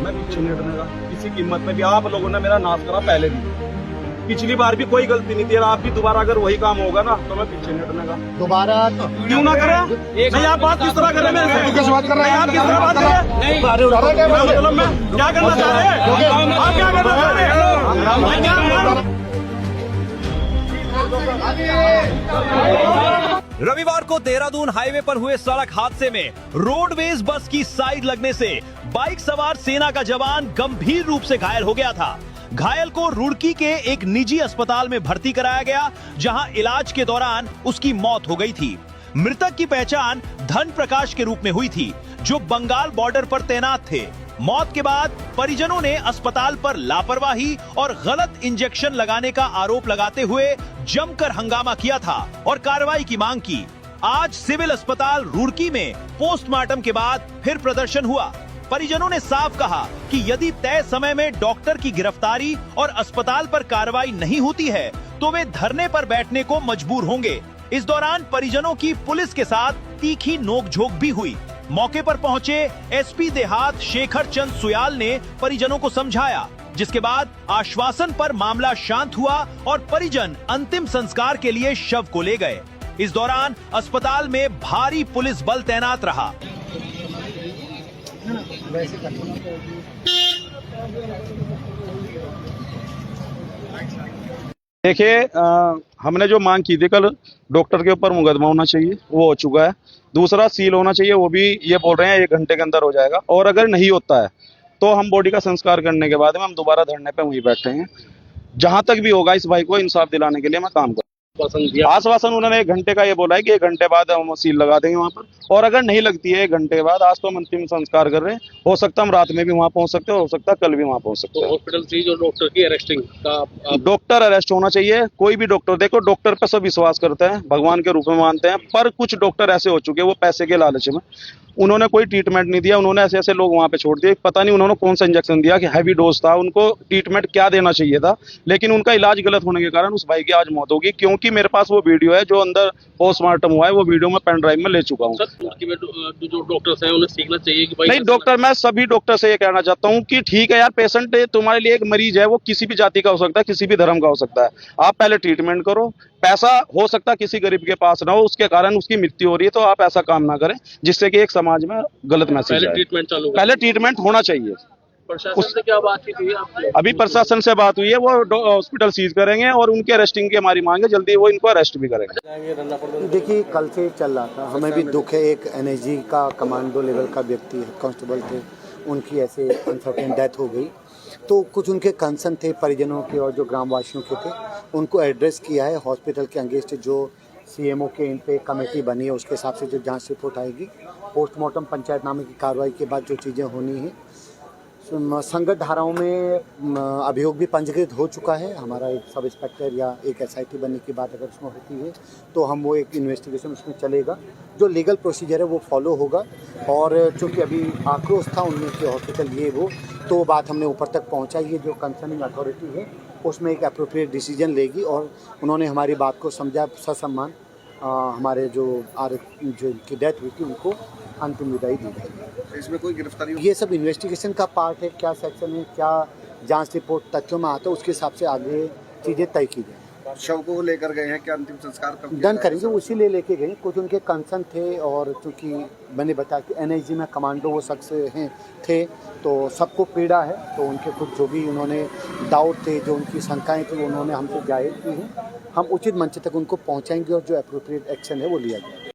मैं पीछे नहीं हटने का किसी कीमत में भी। आप लोगों ने मेरा नाश करा पहले भी, पिछली बार भी कोई गलती नहीं थी। आप भी दोबारा अगर वही काम होगा ना तो मैं पीछे नहीं हटने का। दोबारा क्यों ना करें? नहीं, आप बात किस तरह करें मेरे से? किस बात कर रहे हैं? आप किस तरह बात करें? नहीं, मतलब मैं क्या करना चाह रहे हैं? आप क्या करना चाह रहे हैं? रविवार को देहरादून हाईवे पर हुए सड़क हादसे में रोडवेज बस की साइड लगने से बाइक सवार सेना का जवान गंभीर रूप से घायल हो गया था। घायल को रुड़की के एक निजी अस्पताल में भर्ती कराया गया, जहां इलाज के दौरान उसकी मौत हो गई थी। मृतक की पहचान धन प्रकाश के रूप में हुई थी, जो बंगाल बॉर्डर पर तैनात थे। मौत के बाद परिजनों ने अस्पताल पर लापरवाही और गलत इंजेक्शन लगाने का आरोप लगाते हुए जमकर हंगामा किया था और कार्रवाई की मांग की। आज सिविल अस्पताल रुड़की में पोस्टमार्टम के बाद फिर प्रदर्शन हुआ। परिजनों ने साफ कहा कि यदि तय समय में डॉक्टर की गिरफ्तारी और अस्पताल पर कार्रवाई नहीं होती है तो वे धरने पर बैठने को मजबूर होंगे। इस दौरान परिजनों की पुलिस के साथ तीखी नोकझोंक भी हुई। मौके पर पहुंचे एसपी देहात शेखर चंद सुयाल ने परिजनों को समझाया, जिसके बाद आश्वासन पर मामला शांत हुआ और परिजन अंतिम संस्कार के लिए शव को ले गए। इस दौरान अस्पताल में भारी पुलिस बल तैनात रहा। देखिए, हमने जो मांग की थी कल, डॉक्टर के ऊपर मुकदमा होना चाहिए, वो हो चुका है। दूसरा सील होना चाहिए, वो भी ये बोल रहे हैं 1 घंटे के अंदर हो जाएगा। और अगर नहीं होता है तो हम बॉडी का संस्कार करने के बाद में हम दोबारा धरने पे वहीं बैठे हैं। जहां तक भी होगा इस भाई को इंसाफ दिलाने के लिए मैं काम करूंगा। आश्वासन उन्होंने 1 घंटे का ये बोला है कि 1 घंटे बाद हम सील लगा देंगे वहां पर। और अगर नहीं लगती है 1 घंटे के बाद, आज तो हम अंतिम संस्कार कर रहे हैं, हो सकता हम रात में भी वहां पहुंच सकते हैं, हो सकता है कल भी वहां पहुंच सकते हैं। हॉस्पिटल सीज और डॉक्टर की अरेस्टिंग का डॉक्टर अरेस्ट होना चाहिए। कोई भी डॉक्टर, देखो डॉक्टर पे सब विश्वास करते हैं, भगवान के रूप में मानते हैं, पर कुछ डॉक्टर ऐसे हो चुके हैं वो पैसे के लालच में उन्होंने कोई ट्रीटमेंट नहीं दिया। उन्होंने ऐसे ऐसे लोग वहां पे छोड़ दिए। पता नहीं उन्होंने कौन सा इंजेक्शन दिया कि हैवी डोज था, उनको ट्रीटमेंट क्या देना चाहिए था, लेकिन उनका इलाज गलत होने के कारण उस भाई की आज मौत होगी। क्योंकि मेरे पास वो वीडियो है जो अंदर पोस्टमार्टम हुआ है, वो वीडियो मैं पेन ड्राइव में ले चुका हूँ। जो डॉक्टर्स हैं उन्हें सीखना चाहिए कि भाई नहीं, डॉक्टर, मैं सभी डॉक्टर से ये कहना चाहता हूँ कि ठीक है यार, पेशेंट तुम्हारे लिए एक मरीज है, वो किसी भी जाति का हो सकता है, किसी भी धर्म का हो सकता है। आप पहले ट्रीटमेंट करो। पैसा हो सकता है किसी गरीब के पास ना हो, उसके कारण उसकी मृत्यु हो रही है, तो आप ऐसा काम ना करें जिससे कि एक समाज में गलत मैसेज पहले जाए। ट्रीटमेंट चालू करें। पहले ट्रीटमेंट होना चाहिए। प्रशासन से क्या बातचीत हुई आपकी? अभी प्रशासन से बात हुई है, वो हॉस्पिटल सीज करेंगे और उनके अरेस्टिंग की हमारी मांग है, जल्दी वो इनको अरेस्ट भी करेंगे। देखिए, कल से चल रहा था, हमें भी दुख है। एक एनएसजी का कमांडो लेवल का व्यक्ति, हेड कांस्टेबल थे, उनकी ऐसे अनसर्टेन डेथ हो गई। तो कुछ उनके कंसर्न थे परिजनों के और जो ग्रामवासियों के थे, उनको एड्रेस किया है। हॉस्पिटल के अगेंस्ट जो सीएमओ के इन पे कमेटी बनी है, उसके हिसाब से जो जांच रिपोर्ट आएगी, पोस्टमार्टम पंचायतनामे की कार्रवाई के बाद जो चीज़ें होनी है। संगत धाराओं में अभियोग भी पंजीकृत हो चुका है। हमारा एक सब इंस्पेक्टर या एक एसआईटी बनने की बात अगर उसमें होती है तो हम वो एक इन्वेस्टिगेशन उसमें चलेगा, जो लीगल प्रोसीजर है वो फॉलो होगा। और चूँकि अभी आक्रोश था उनमें कि हॉस्पिटल ये वो, तो बात हमने ऊपर तक पहुँचाई है। जो कंसर्निंग अथॉरिटी है उसमें एक अप्रोप्रिएट डिसीजन लेगी और उन्होंने हमारी बात को समझा। ससम्मान हमारे जो इनकी डेथ हुई थी उनको अंतिम विदाई दी जाएगी। इसमें कोई गिरफ्तारी? ये सब इन्वेस्टिगेशन का पार्ट है। क्या सेक्शन है, क्या जांच रिपोर्ट तथ्यों में आता है, उसके हिसाब से आगे चीज़ें तय की जाए। शव को लेकर गए हैं, क्या अंतिम संस्कार कब डन करेंगे, उसी लिए लेके गए। कुछ उनके कंसर्न थे और चूँकि मैंने बताया कि एनआईजी में कमांडो वो शख्स हैं थे, तो सबको पीड़ा है। तो उनके कुछ जो भी उन्होंने डाउट थे, जो उनकी शंकाएँ थी, उन्होंने हमसे जाहिर की हैं। हम उचित मंच तक उनको पहुँचाएंगे और जो अप्रोप्रिएट एक्शन है वो लिया जाएगा।